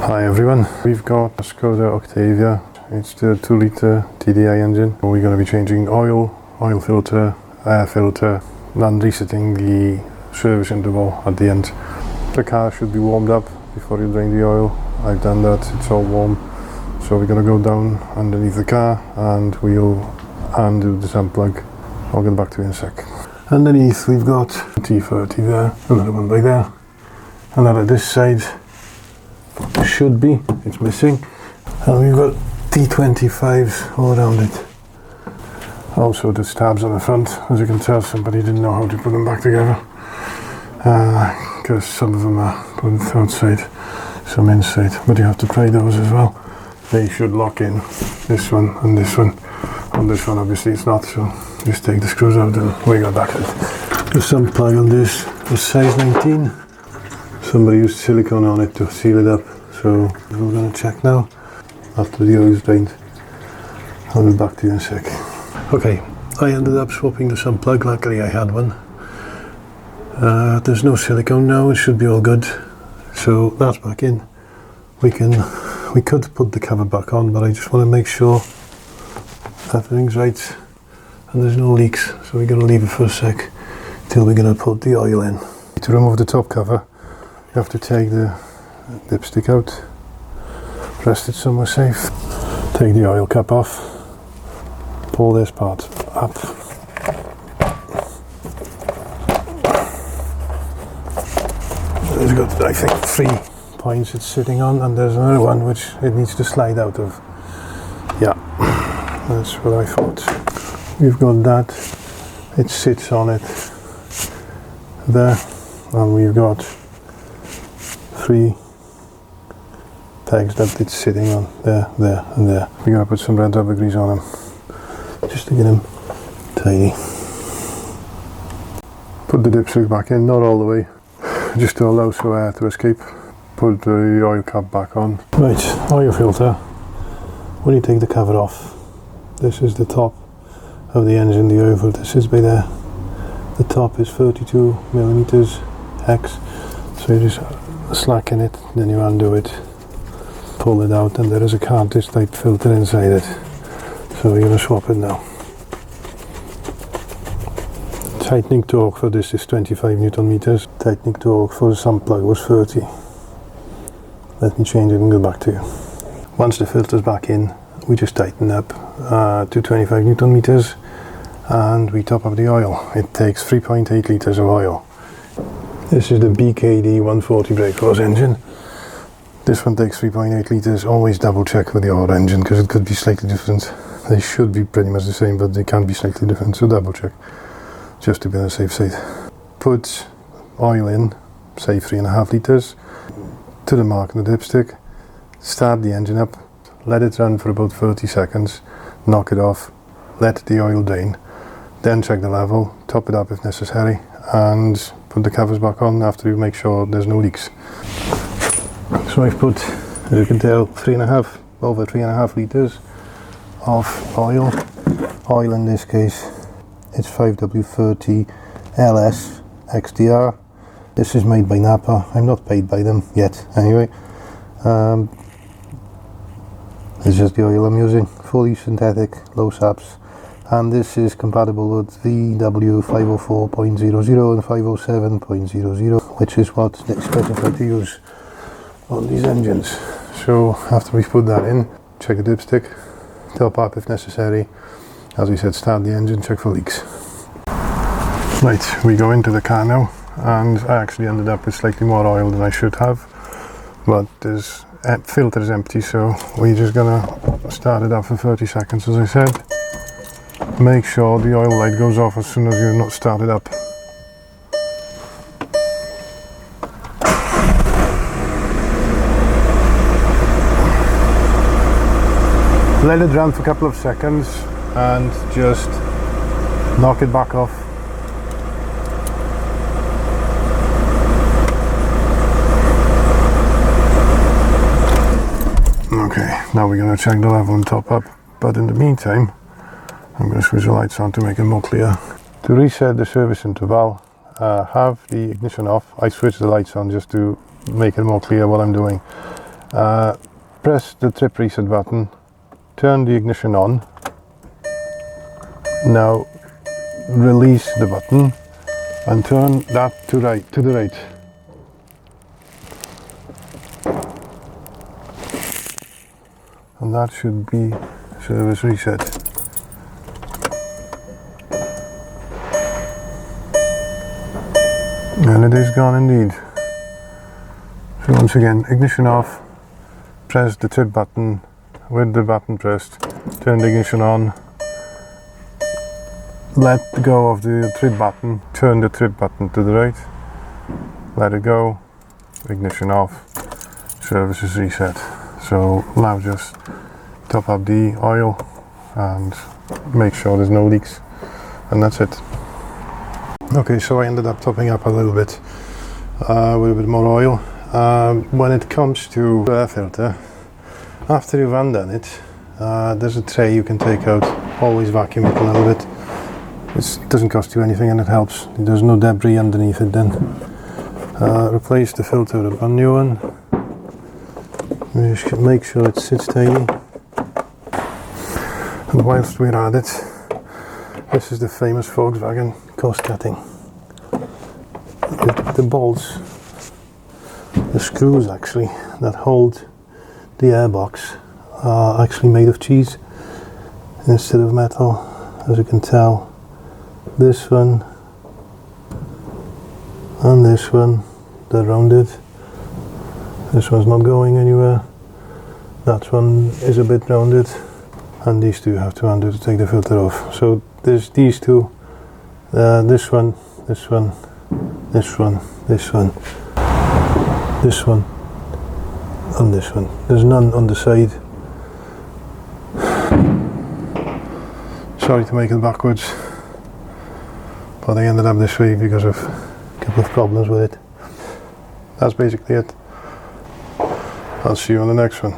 Hi everyone, we've got a Skoda Octavia. It's the 2-litre TDI engine. We're going to be changing oil filter, air filter, and resetting the service interval at the end. The car should be warmed up before you drain the oil. I've done that, it's all warm. So we're going to go down underneath the car and we'll undo this unplug. I'll get back to you in a sec. Underneath we've got T30 there, another one by there, another this side. Should be, it's missing, and we've got T25s all around it. Also there's tabs on the front. As you can tell, somebody didn't know how to put them back together, because some of them are put outside, some inside, but you have to try those as well. They should lock in, this one and this one. On this one obviously it's not, so just take the screws out and wiggle back it. There's some plug on this, it's size 19. Somebody used silicone on it to seal it up, so we're going to check now after the oil is drained. I'll be back to you in a sec. Okay, I ended up swapping the sump plug. Luckily I had one. There's no silicone now, it should be all good. So that's back in. We could put the cover back on, but I just want to make sure everything's right and there's no leaks, so we're going to leave it for a sec till we're going to put the oil in. To remove the top cover, you have to take the dipstick out, rest it somewhere safe, take the oil cap off, pull this part up, there's got, I think, 3 points it's sitting on, and there's another one which it needs to slide out of. Yeah, that's what I thought. We've got that, it sits on it there, and we've got 3 pegs that it's sitting on, there, there and there. We're going to put some red rubber grease on them, just to get them tidy. Put the dipstick back in, not all the way, just to allow some air to escape. Put the oil cap back on. Right, oil filter. When you take the cover off, this is the top of the engine, the oil filter sits by there. The top is 32mm hex, so you just slacken it, then you undo it, pull it out, and there is a cartridge type filter inside it. So we're going to swap it now. Tightening torque for this is 25 Newton meters. Tightening torque for the sump plug was 30. Let me change it and go back to you. Once the filter's back in, we just tighten up to 25 Newton meters and we top up the oil. It takes 3.8 litres of oil. This is the BKD 140 brake force engine. This one takes 3.8 litres. Always double check with your engine because it could be slightly different. They should be pretty much the same, but they can be slightly different, so double check just to be on the safe side. Put oil in, say 3.5 litres, to the mark on the dipstick. Start the engine up, let it run for about 30 seconds, knock it off, let the oil drain, then check the level, top it up if necessary, and put the covers back on after you make sure there's no leaks. So I've put, as you can tell, over 3.5 litres of oil. Oil in this case, it's 5W30 LS XDR. This is made by Napa. I'm not paid by them yet, anyway. It's just the oil I'm using, fully synthetic, low saps. And this is compatible with VW 504.00 and 507.00, which is what they specify to use on these engines. So after we put that in, check the dipstick, top up if necessary. As we said, start the engine, check for leaks. Right, we go into the car now, and I actually ended up with slightly more oil than I should have, but this filter is empty, so we're just gonna start it up for 30 seconds as I said. Make sure the oil light goes off as soon as you're not started up. Let it run for a couple of seconds and just knock it back off. Okay, now we're going to check the level and top up, but in the meantime I'm going to switch the lights on to make it more clear. To reset the service interval, have the ignition off. I switch the lights on just to make it more clear what I'm doing. Press the trip reset button, turn the ignition on. Now release the button and turn that to the right. And that should be service reset. And it is gone indeed. So once again, ignition off, press the trip button, with the button pressed, turn the ignition on, let go of the trip button, turn the trip button to the right, let it go, ignition off, service is reset. So now just top up the oil and make sure there's no leaks, and that's it. Okay, so I ended up topping up a little bit with a bit more oil. When it comes to air filter, after you've undone it, there's a tray you can take out. Always vacuum it a little bit. It doesn't cost you anything and it helps. There's no debris underneath it then. Replace the filter with a brand new one. You should make sure it sits tidy. And whilst we're at it, this is the famous Volkswagen cost cutting. The bolts, the screws actually, that hold the airbox are actually made of cheese instead of metal. As you can tell, this one and this one, they're rounded. This one's not going anywhere. That one is a bit rounded, and these two have to undo to take the filter off. So there's these two, this one, this one, this one, this one, this one, and this one. There's none on the side. Sorry to make it backwards, but I ended up this way because of a couple of problems with it. That's basically it. I'll see you on the next one.